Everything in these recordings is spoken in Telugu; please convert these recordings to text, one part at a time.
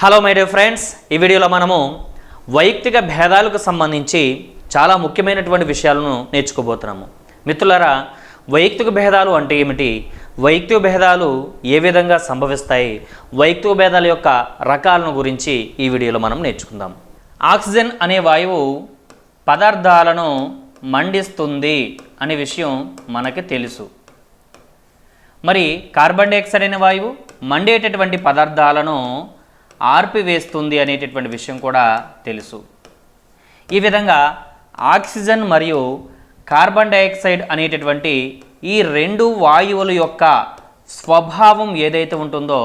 హలో మై డియర్ ఫ్రెండ్స్, ఈ వీడియోలో మనము వైయక్తిక భేదాలకు సంబంధించి చాలా ముఖ్యమైనటువంటి విషయాలను నేర్చుకోబోతున్నాము. మిత్రులారా, వైయక్తిక భేదాలు అంటే ఏమిటి, వైయక్తిక భేదాలు ఏ విధంగా సంభవిస్తాయి, వైయక్తిక భేదాల యొక్క రకాలను గురించి ఈ వీడియోలో మనం నేర్చుకుందాం. ఆక్సిజన్ అనే వాయువు పదార్థాలను మండిస్తుంది అనే విషయం మనకి తెలుసు. మరి కార్బన్ డైఆక్సైడ్ అనే వాయువు మండేటటువంటి పదార్థాలను ఆర్పివేస్తుంది అనేటటువంటి విషయం కూడా తెలుసు. ఈ విధంగా ఆక్సిజన్ మరియు కార్బన్ డైఆక్సైడ్ అనేటటువంటి ఈ రెండు వాయువుల యొక్క స్వభావం ఏదైతే ఉంటుందో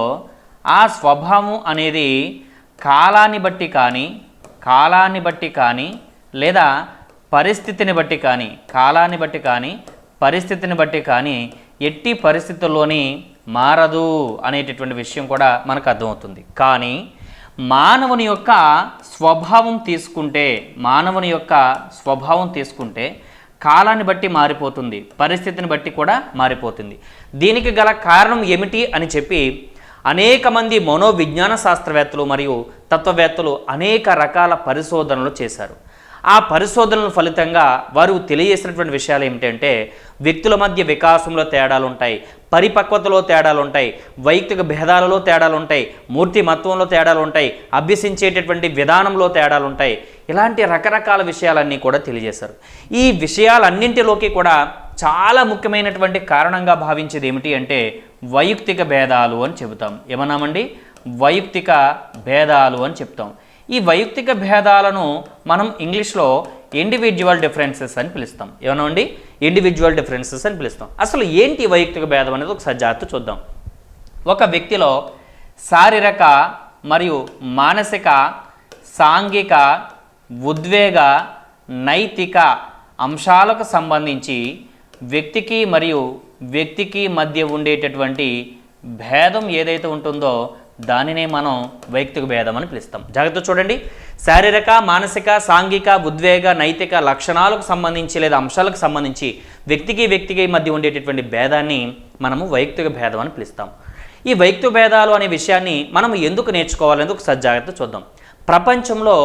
ఆ స్వభావం అనేది కాలాన్ని బట్టి కానీ లేదా పరిస్థితిని బట్టి కానీ ఎట్టి పరిస్థితుల్లోని మారదు అనేటటువంటి విషయం కూడా మనకు అర్థమవుతుంది. కానీ మానవుని యొక్క స్వభావం తీసుకుంటే కాలాన్ని బట్టి మారిపోతుంది, పరిస్థితిని బట్టి కూడా మారిపోతుంది. దీనికి గల కారణం ఏమిటి అని చెప్పి అనేక మంది మనోవిజ్ఞాన శాస్త్రవేత్తలు మరియు తత్వవేత్తలు అనేక రకాల పరిశోధనలు చేశారు. ఆ పరిశోధనల ఫలితంగా వారు తెలియజేసినటువంటి విషయాలు ఏమిటంటే వ్యక్తుల మధ్య వికాసంలో తేడాలు ఉంటాయి, పరిపక్వతలో తేడాలు ఉంటాయి, వైయక్తిక భేదాలలో తేడాలు ఉంటాయి, మూర్తిమత్వంలో తేడాలు ఉంటాయి, అభ్యసించేటటువంటి విధానంలో తేడాలు ఉంటాయి. ఇలాంటి రకరకాల విషయాలన్నీ కూడా తెలియజేశారు. ఈ విషయాలన్నింటిలోకి కూడా చాలా ముఖ్యమైనటువంటి కారణంగా భావించేది ఏమిటి అంటే వైయక్తిక భేదాలు అని చెబుతాం. ఏమన్నామండి? వైయక్తిక భేదాలు అని చెప్తాం. ఈ వైయక్తిక భేదాలను మనం ఇంగ్లీష్లో ఇండివిజువల్ డిఫరెన్సెస్ అని పిలుస్తాం. ఏమన్నామండి? ఇండివిజువల్ డిఫరెన్సెస్ అని పిలుస్తాం. అసలు ఏంటి వైయక్తిక భేదం అనేది ఒకసారి జాగ్రత్త చూద్దాం. ఒక వ్యక్తిలో శారీరక మరియు మానసిక, సాంఘిక, ఉద్వేగ, నైతిక అంశాలకు సంబంధించి వ్యక్తికి మధ్య ఉండేటటువంటి భేదం ఏదైతే ఉంటుందో దానినే మనం వైయక్తిక భేదం అని పిలుస్తాం. జాగ్రత్త చూడండి. శారీరక, మానసిక, సాంఘిక, ఉద్వేగ, నైతిక లక్షణాలకు సంబంధించి లేదా అంశాలకు సంబంధించి వ్యక్తికి మధ్య ఉండేటటువంటి భేదాన్ని మనము వైయక్తిక భేదం అని పిలుస్తాం. ఈ వైయక్తిక భేదాలు అనే విషయాన్ని మనం ఎందుకు నేర్చుకోవాలనేది ఒకసారి జాగ్రత్త చూద్దాం. ప్రపంచంలో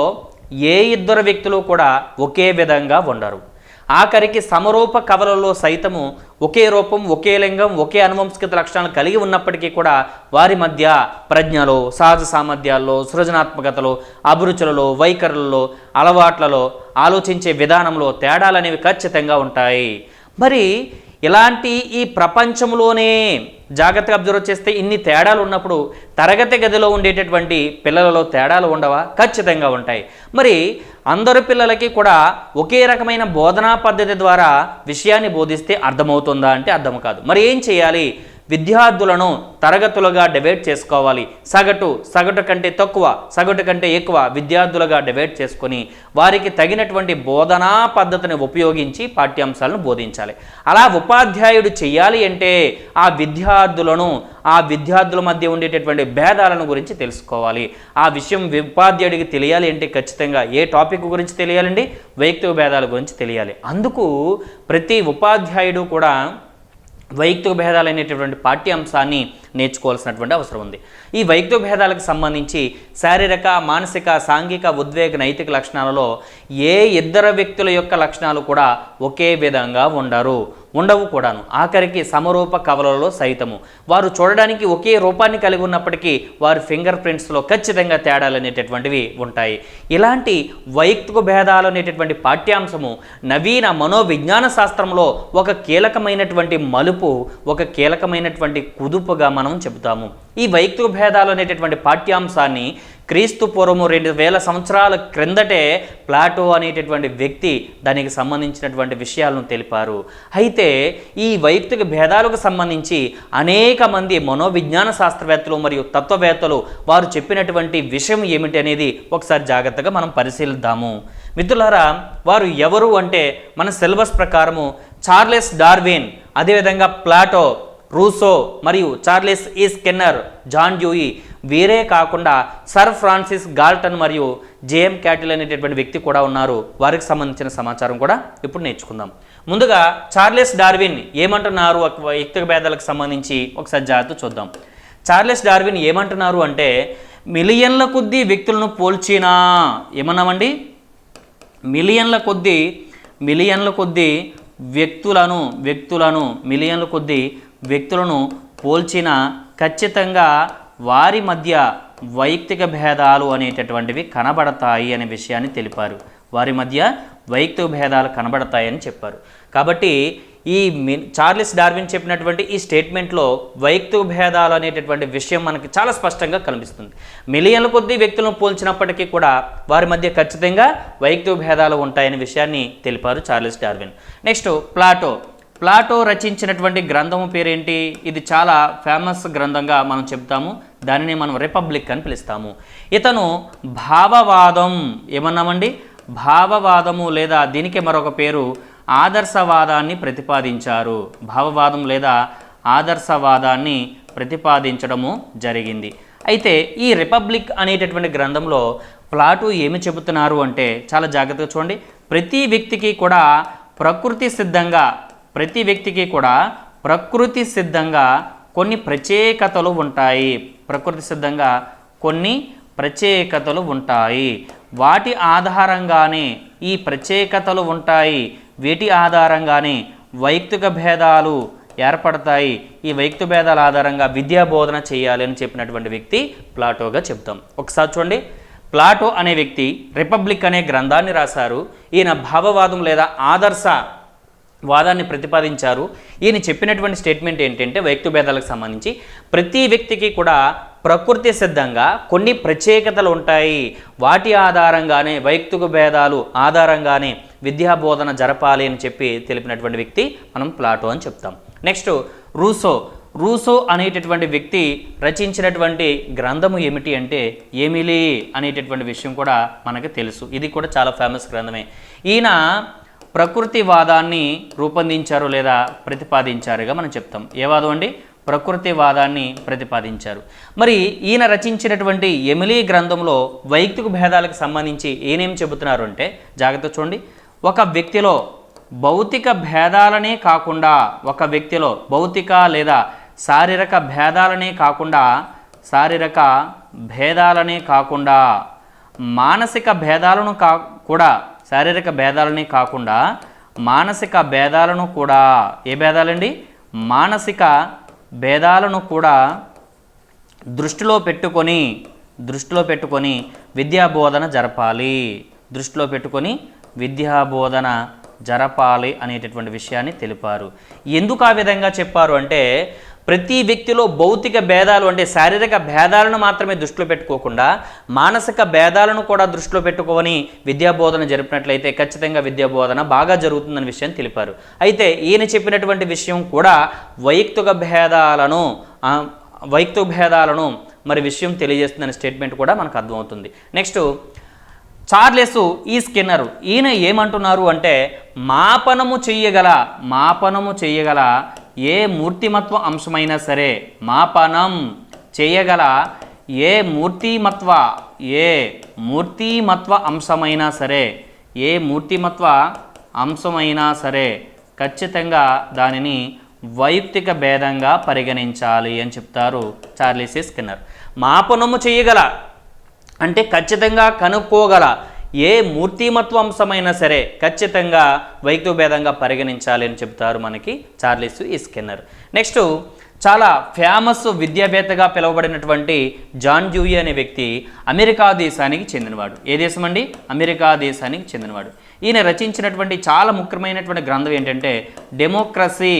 ఏ ఇద్దరు వ్యక్తులు కూడా ఒకే విధంగా ఉండరు. ఆఖరికి సమరూప కవలలో సైతము ఒకే రూపం, ఒకే లింగం, ఒకే అనువంశిక లక్షణాలు కలిగి ఉన్నప్పటికీ కూడా వారి మధ్య ప్రజ్ఞలో, సహజ సామర్థ్యాల్లో, సృజనాత్మకతలో, అభిరుచులలో, వైఖరులలో, అలవాట్లలో, ఆలోచించే విధానంలో తేడాలు అనేవి ఖచ్చితంగా ఉంటాయి. మరి ఇలాంటి ఈ ప్రపంచంలోనే జాగ్రత్తగా అబ్జర్వ్ చేస్తే ఇన్ని తేడాలు ఉన్నప్పుడు తరగతి గదిలో ఉండేటటువంటి పిల్లలలో తేడాలు ఉండవా? ఖచ్చితంగా ఉంటాయి. మరి అందరు పిల్లలకి కూడా ఒకే రకమైన బోధనా పద్ధతి ద్వారా విషయాన్ని బోధిస్తే అర్థమవుతుందా అంటే అర్థం కాదు. మరి ఏం చేయాలి? విద్యార్థులను తరగతులుగా డివైడ్ చేసుకోవాలి. సగటు కంటే తక్కువ, సగటు కంటే ఎక్కువ విద్యార్థులుగా డివైడ్ చేసుకొని వారికి తగినటువంటి బోధనా పద్ధతిని ఉపయోగించి పాఠ్యాంశాలను బోధించాలి. అలా ఉపాధ్యాయుడు చేయాలి అంటే ఆ విద్యార్థుల మధ్య ఉండేటటువంటి భేదాలను గురించి తెలుసుకోవాలి. ఆ విషయం ఉపాధ్యాయుడికి తెలియాలి అంటే ఖచ్చితంగా ఏ టాపిక్ గురించి తెలియాలండి? వైయక్తిక భేదాల గురించి తెలియాలి. అందుకు ప్రతి ఉపాధ్యాయుడు కూడా వైయక్తిక భేదాలు అనేటటువంటి పాఠ్యాంశాన్ని నేర్చుకోవాల్సినటువంటి అవసరం ఉంది. ఈ వైయక్తిక భేదాలకు సంబంధించి శారీరక, మానసిక, సాంఘిక, ఉద్వేగ, నైతిక లక్షణాలలో ఏ ఇద్దరు వ్యక్తుల యొక్క లక్షణాలు కూడా ఒకే విధంగా ఉండవు కూడాను. ఆఖరికి సమరూప కవలలో సైతము వారు చూడడానికి ఒకే రూపాన్ని కలిగి ఉన్నప్పటికీ వారి ఫింగర్ ప్రింట్స్లో ఖచ్చితంగా తేడాలు అనేటటువంటివి ఉంటాయి. ఇలాంటి వైయక్తిక భేదాలు అనేటటువంటి పాఠ్యాంశము నవీన మనోవిజ్ఞాన శాస్త్రంలో ఒక కీలకమైనటువంటి మలుపు, ఒక కీలకమైనటువంటి కుదుపుగా మనం చెబుతాము. ఈ వైయక్తిక భేదాలు అనేటటువంటి పాఠ్యాంశాన్ని క్రీస్తు పూర్వము 2000 సంవత్సరాల క్రిందటే ప్లాటో అనేటటువంటి వ్యక్తి దానికి సంబంధించినటువంటి విషయాలను తెలిపారు. అయితే ఈ వైయక్తిక భేదాలకు సంబంధించి అనేక మంది మనోవిజ్ఞాన శాస్త్రవేత్తలు మరియు తత్వవేత్తలు వారు చెప్పినటువంటి విషయం ఏమిటి అనేది ఒకసారి జాగ్రత్తగా మనం పరిశీలిద్దాము. మిత్రులారా, వారు ఎవరు అంటే మన సిలబస్ ప్రకారము చార్లెస్ డార్విన్, అదేవిధంగా ప్లాటో, రూసో మరియు చార్లెస్ ఈ స్కిన్నర్, జాన్ డ్యూయి, వీరే కాకుండా సర్ ఫ్రాన్సిస్ గాల్టన్ మరియు జేఎం క్యాటిల్ అనేటటువంటి వ్యక్తి కూడా ఉన్నారు. వారికి సంబంధించిన సమాచారం కూడా ఇప్పుడు నేర్చుకుందాం. ముందుగా చార్లెస్ డార్విన్ ఏమంటున్నారు వైయక్తిక భేదాలకు సంబంధించి ఒకసారి జాగ్రత్త చూద్దాం. చార్లెస్ డార్విన్ ఏమంటున్నారు అంటే, మిలియన్ల కొద్దీ వ్యక్తులను పోల్చినా ఏమన్నామండి? మిలియన్ల కొద్దీ వ్యక్తులను పోల్చిన ఖచ్చితంగా వారి మధ్య వైయక్తిక భేదాలు అనేటటువంటివి కనబడతాయి అనే విషయాన్ని తెలిపారు. వారి మధ్య వైయక్తిక భేదాలు కనబడతాయని చెప్పారు. కాబట్టి ఈ చార్లెస్ డార్విన్ చెప్పినటువంటి ఈ స్టేట్మెంట్లో వైయక్తిక భేదాలు అనేటటువంటి విషయం మనకి చాలా స్పష్టంగా కనిపిస్తుంది. మిలియన్ల కొద్దీ వ్యక్తులను పోల్చినప్పటికీ కూడా వారి మధ్య ఖచ్చితంగా వైయక్తిక భేదాలు ఉంటాయనే విషయాన్ని తెలిపారు చార్లెస్ డార్విన్. నెక్స్ట్ ప్లాటో రచించినటువంటి గ్రంథము పేరేంటి? ఇది చాలా ఫేమస్ గ్రంథంగా మనం చెప్తాము. దానిని మనం రిపబ్లిక్ అని పిలుస్తాము. ఇతను భావవాదం ఏమన్నామండి? భావవాదము లేదా దీనికి మరొక పేరు ఆదర్శవాదాన్ని ప్రతిపాదించారు. భావవాదం లేదా ఆదర్శవాదాన్ని ప్రతిపాదించడము జరిగింది. అయితే ఈ రిపబ్లిక్ అనేటటువంటి గ్రంథంలో ప్లాటో ఏమి చెబుతున్నారు అంటే చాలా జాగ్రత్తగా చూడండి. ప్రతి వ్యక్తికి కూడా ప్రకృతి సిద్ధంగా కొన్ని ప్రత్యేకతలు ఉంటాయి. వాటి ఆధారంగానే ఈ ప్రత్యేకతలు ఉంటాయి. వీటి ఆధారంగానే వైయక్తిక భేదాలు ఏర్పడతాయి. ఈ వైయక్తిక భేదాల ఆధారంగా విద్యా బోధన చేయాలి అని చెప్పినటువంటి వ్యక్తి ప్లాటోగా చెప్తాం. ఒకసారి చూడండి, ప్లాటో అనే వ్యక్తి రిపబ్లిక్ అనే గ్రంథాన్ని రాశారు. ఈయన భావవాదం లేదా ఆదర్శవాదాన్ని ప్రతిపాదించారు. ఈయన చెప్పినటువంటి స్టేట్మెంట్ ఏంటంటే వైయక్తిక భేదాలకు సంబంధించి ప్రతి వ్యక్తికి కూడా ప్రకృతి సిద్ధంగా కొన్ని ప్రత్యేకతలు ఉంటాయి. వాటి ఆధారంగానే వైయక్తిక భేదాలు ఆధారంగానే విద్యా బోధన జరపాలి అని చెప్పి తెలిపినటువంటి వ్యక్తి మనం ప్లాటో అని చెప్తాం. నెక్స్ట్ రూసో అనేటటువంటి వ్యక్తి రచించినటువంటి గ్రంథము ఏమిటి అంటే ఎమిలీ అనేటటువంటి విషయం కూడా మనకు తెలుసు. ఇది కూడా చాలా ఫేమస్ గ్రంథమే. ఈయన ప్రకృతివాదాన్ని రూపొందించారు లేదా ప్రతిపాదించారుగా మనం చెప్తాం. ఏ వాదం అండి? ప్రకృతివాదాన్ని ప్రతిపాదించారు. మరి ఈయన రచించినటువంటి ఎమిలీ గ్రంథంలో వైయక్తిక భేదాలకు సంబంధించి ఏనేం చెబుతున్నారు అంటే జాగ్రత్త చూడండి. ఒక వ్యక్తిలో భౌతిక భేదాలనే కాకుండా మానసిక భేదాలను కూడా ఏ భేదాలండి? మానసిక భేదాలను కూడా దృష్టిలో పెట్టుకొని విద్యా బోధన జరపాలి అనేటటువంటి విషయాన్ని తెలిపారు. ఎందుకు ఆ విధంగా చెప్పారు అంటే ప్రతి వ్యక్తిలో భౌతిక భేదాలు అంటే శారీరక భేదాలను మాత్రమే దృష్టిలో పెట్టుకోకుండా మానసిక భేదాలను కూడా దృష్టిలో పెట్టుకొని విద్యాబోధన జరిపినట్లయితే ఖచ్చితంగా విద్యాబోధన బాగా జరుగుతుందనే విషయం తెలిపారు. అయితే ఈయన చెప్పినటువంటి విషయం కూడా వైయక్తిక భేదాలను మరి విషయం తెలియజేస్తుందనే స్టేట్మెంట్ కూడా మనకు అర్థమవుతుంది. నెక్స్ట్ చార్లెస్ ఈ స్కిన్నర్ ఈయన ఏమంటున్నారు అంటే మాపనము చేయగల ఏ మూర్తిమత్వ అంశమైనా సరే మాపనం చేయగల ఏ మూర్తిమత్వ అంశమైనా సరే ఖచ్చితంగా దానిని వైయక్తిక భేదంగా పరిగణించాలి అని చెప్తారు చార్లెస్ స్కిన్నర్. మాపనము చేయగల అంటే ఖచ్చితంగా కనుక్కోగల ఏ మూర్తిమత్వ అంశమైనా సరే ఖచ్చితంగా వైయక్తిక భేదంగా పరిగణించాలి అని చెప్తారు మనకి చార్లెస్ స్కిన్నర్. నెక్స్ట్ చాలా ఫేమస్ విద్యావేత్తగా పిలువబడినటువంటి జాన్ డ్యూయీ అనే వ్యక్తి అమెరికా దేశానికి చెందినవాడు. ఏ దేశం అండి? అమెరికా దేశానికి చెందినవాడు. ఈయన రచించినటువంటి చాలా ముఖ్యమైనటువంటి గ్రంథం ఏంటంటే డెమోక్రసీ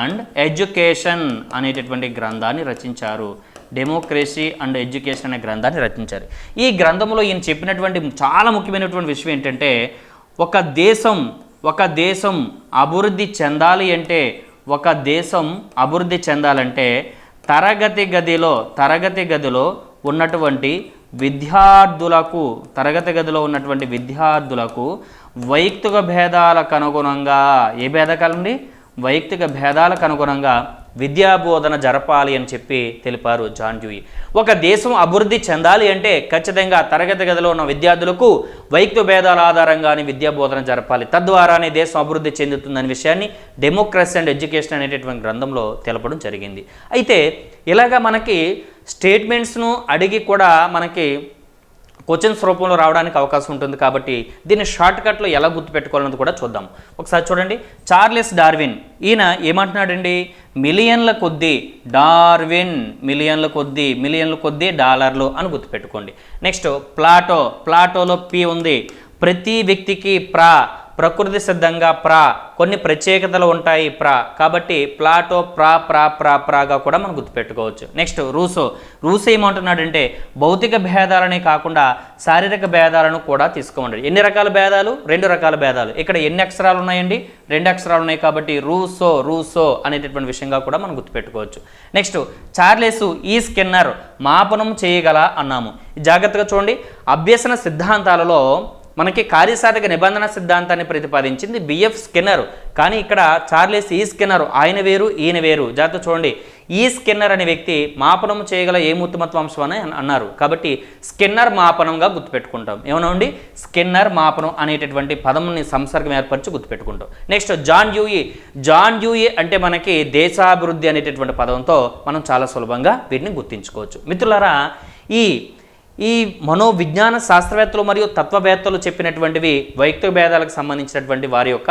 అండ్ ఎడ్యుకేషన్ అనేటటువంటి గ్రంథాన్ని రచించారు. డెమోక్రసీ అండ్ ఎడ్యుకేషన్ అనే గ్రంథాన్ని రచించారు. ఈ గ్రంథంలో ఈయన చెప్పినటువంటి చాలా ముఖ్యమైనటువంటి విషయం ఏంటంటే ఒక దేశం అభివృద్ధి చెందాలంటే తరగతి గదిలో ఉన్నటువంటి విద్యార్థులకు వైయక్తిక భేదాలకు అనుగుణంగా వైయక్తిక భేదాలకు అనుగుణంగా విద్యాబోధన జరపాలి అని చెప్పి తెలిపారు జాన్ డ్యూయి. ఒక దేశం అభివృద్ధి చెందాలి అంటే ఖచ్చితంగా తరగతి గదిలో ఉన్న విద్యార్థులకు వైయక్తిక భేదాల ఆధారంగానే విద్యాబోధన జరపాలి, తద్వారానే దేశం అభివృద్ధి చెందుతుందనే విషయాన్ని డెమోక్రసీ అండ్ ఎడ్యుకేషన్ అనేటటువంటి గ్రంథంలో తెలపడం జరిగింది. అయితే ఇలాగా మనకి స్టేట్మెంట్స్ను అడిగి కూడా మనకి క్వశ్చన్స్ రూపంలో రావడానికి అవకాశం ఉంటుంది. కాబట్టి దీన్ని షార్ట్కట్లో ఎలా గుర్తుపెట్టుకోవాలన్నది కూడా చూద్దాం. ఒకసారి చూడండి, చార్లెస్ డార్విన్ ఈయన ఏమంటున్నాడండి, మిలియన్ల కొద్దీ డార్విన్, మిలియన్ల కొద్దీ డాలర్లు అని గుర్తుపెట్టుకోండి. నెక్స్ట్ ప్లాటోలో పి ఉంది, ప్రతి వ్యక్తికి ప్రకృతి సిద్ధంగా కొన్ని ప్రత్యేకతలు ఉంటాయి కాబట్టి ప్లాటో ప్రాగా కూడా మనం గుర్తుపెట్టుకోవచ్చు. నెక్స్ట్ రూసో ఏమంటున్నాడంటే భౌతిక భేదాలనే కాకుండా శారీరక భేదాలను కూడా తీసుకోండి. ఎన్ని రకాల భేదాలు? 2 రకాల భేదాలు. ఇక్కడ ఎన్ని అక్షరాలు ఉన్నాయండి? 2 అక్షరాలు ఉన్నాయి కాబట్టి రూసో అనేటటువంటి విషయంగా కూడా మనం గుర్తుపెట్టుకోవచ్చు. నెక్స్ట్ చార్లెస్ ఈ స్కిన్నర్ మాపనం చేయగల అన్నాము. జాగ్రత్తగా చూడండి, అభ్యసన సిద్ధాంతాలలో మనకి కార్యసాధక నిబంధన సిద్ధాంతాన్ని ప్రతిపాదించింది బిఎఫ్ స్కిన్నర్. కానీ ఇక్కడ చార్లెస్ ఈ స్కిన్నర్, ఆయన వేరు ఈయన వేరు. జాగ్రత్త చూడండి, ఈ స్కిన్నర్ అనే వ్యక్తి మాపనం చేయగల ఏ మూర్తిమత్వాంశం అని అన్నారు కాబట్టి స్కిన్నర్ మాపనంగా గుర్తుపెట్టుకుంటాం. ఏమనండి, స్కిన్నర్ మాపనం అనేటటువంటి పదముని సంసర్గం ఏర్పరిచి గుర్తుపెట్టుకుంటాం. నెక్స్ట్ జాన్ డ్యూయి అంటే మనకి దేశాభివృద్ధి అనేటటువంటి పదంతో మనం చాలా సులభంగా వీటిని గుర్తించుకోవచ్చు. మిత్రులారా, ఈ మనోవిజ్ఞాన శాస్త్రవేత్తలు మరియు తత్వవేత్తలు చెప్పినటువంటివి వైయక్తిక భేదాలకు సంబంధించినటువంటి వారి యొక్క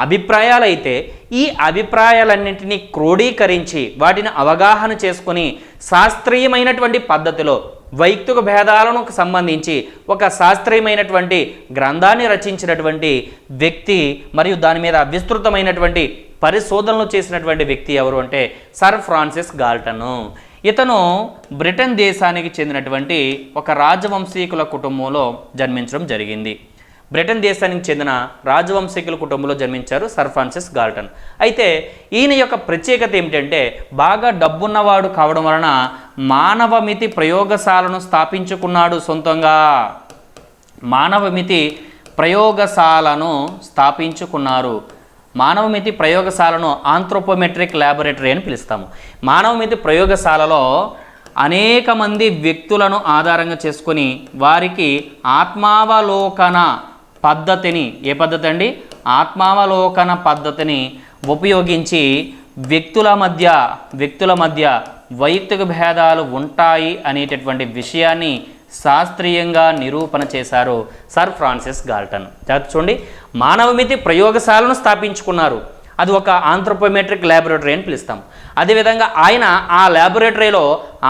అభిప్రాయాలు అయితే, ఈ అభిప్రాయాలన్నింటినీ క్రోడీకరించి వాటిని అవగాహన చేసుకొని శాస్త్రీయమైనటువంటి పద్ధతిలో వైయక్తిక భేదాలను సంబంధించి ఒక శాస్త్రీయమైనటువంటి గ్రంథాన్ని రచించినటువంటి వ్యక్తి మరియు దాని మీద విస్తృతమైనటువంటి పరిశోధనలు చేసినటువంటి వ్యక్తి ఎవరు అంటే సర్ ఫ్రాన్సిస్ గాల్టన్. ఇతను బ్రిటన్ దేశానికి చెందినటువంటి ఒక రాజవంశీకుల కుటుంబంలో జన్మించడం జరిగింది. బ్రిటన్ దేశానికి చెందిన రాజవంశీకుల కుటుంబంలో జన్మించారు సర్ ఫ్రాన్సిస్ గాల్టన్. అయితే ఈయన యొక్క ప్రత్యేకత ఏమిటంటే బాగా డబ్బున్నవాడు కావడం వలన మానవమితి ప్రయోగశాలను స్థాపించుకున్నాడు. సొంతంగా మానవమితి ప్రయోగశాలను స్థాపించుకున్నారు. మానవమితి ప్రయోగశాలను ఆంథ్రోపోమెట్రిక్ ల్యాబొరేటరీ అని పిలుస్తాము. మానవమితి ప్రయోగశాలలో అనేక మంది వ్యక్తులను ఆధారంగా చేసుకొని వారికి ఆత్మావలోకన పద్ధతిని, ఏ పద్ధతి అండి? ఆత్మావలోకన పద్ధతిని ఉపయోగించి వ్యక్తుల మధ్య వైయక్తిక భేదాలు ఉంటాయి అనేటటువంటి విషయాన్ని శాస్త్రీయంగా నిరూపణ చేశారు సర్ ఫ్రాన్సిస్ గాల్టన్. చూడండి, మానవమితి ప్రయోగశాలను స్థాపించుకున్నారు. అది ఒక ఆంథ్రోపోమెట్రిక్ ల్యాబొరేటరీ అని పిలుస్తాం. అదేవిధంగా ఆయన ఆ ల్యాబొరేటరీలో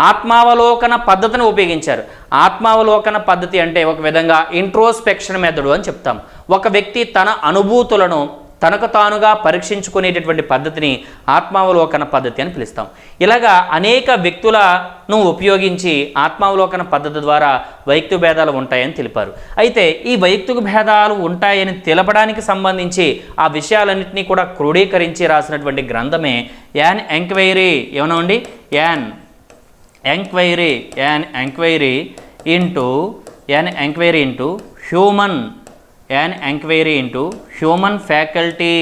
ఆత్మావలోకన పద్ధతిని ఉపయోగించారు. ఆత్మావలోకన పద్ధతి అంటే ఒక విధంగా ఇంట్రోస్పెక్షన్ మెథడ్ అని చెప్తాం. ఒక వ్యక్తి తన అనుభూతులను తనకు తానుగా పరీక్షించుకునేటటువంటి పద్ధతిని ఆత్మావలోకన పద్ధతి అని పిలుస్తాం. ఇలాగా అనేక వ్యక్తులను ఉపయోగించి ఆత్మావలోకన పద్ధతి ద్వారా వైయక్తిక భేదాలు ఉంటాయని తెలిపారు. అయితే ఈ వైయక్తిక భేదాలు ఉంటాయని తెలపడానికి సంబంధించి ఆ విషయాలన్నింటినీ కూడా క్రోడీకరించి రాసినటువంటి గ్రంథమే యాన్ ఎంక్వైరీ. ఏమన్నామండి? An enquiry into human human faculty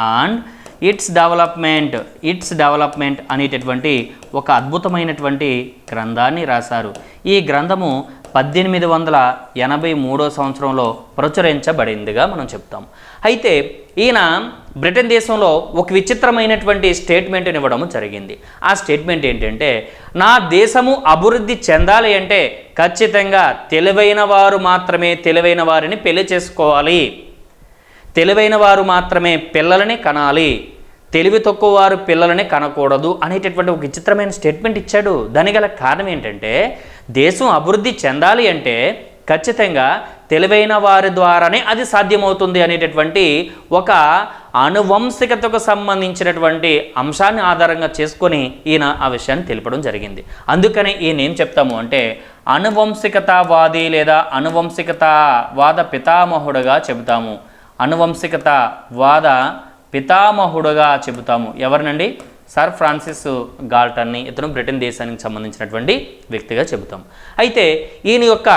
and its development అనేటటువంటి ఒక అద్భుతమైనటువంటి గ్రంథాన్ని రాశారు. ఈ గ్రంథము 1883 సంవత్సరంలో ప్రచురించబడిందిగా మనం చెప్తాం. అయితే ఈయన బ్రిటన్ దేశంలో ఒక విచిత్రమైనటువంటి స్టేట్మెంట్ని ఇవ్వడం జరిగింది. ఆ స్టేట్మెంట్ ఏంటంటే, నా దేశము అభివృద్ధి చెందాలి అంటే ఖచ్చితంగా తెలివైన వారు మాత్రమే తెలివైన వారిని పెళ్లి చేసుకోవాలి, తెలివైన వారు మాత్రమే పిల్లలని కనాలి, తెలివి తక్కువ వారు పిల్లలని కనకూడదు అనేటటువంటి ఒక విచిత్రమైన స్టేట్మెంట్ ఇచ్చాడు. దానికి గల కారణం ఏంటంటే, దేశం అభివృద్ధి చెందాలి అంటే ఖచ్చితంగా తెలివైన వారి ద్వారానే అది సాధ్యమవుతుంది అనేటటువంటి ఒక అనువంశికతకు సంబంధించినటువంటి అంశాన్ని ఆధారంగా చేసుకొని ఈయన ఆ విషయాన్ని తెలపడం జరిగింది. అందుకని ఈయన ఏం చెప్తాము అంటే అనువంశికతావాది లేదా అనువంశికతావాద పితామహుడుగా చెబుతాము. అనువంశికతావాద పితామహుడుగా చెబుతాము. ఎవరినండి? సర్ ఫ్రాన్సిస్ గాల్టన్ని. ఇతను బ్రిటన్ దేశానికి సంబంధించినటువంటి వ్యక్తిగా చెబుతాం. అయితే ఈయన యొక్క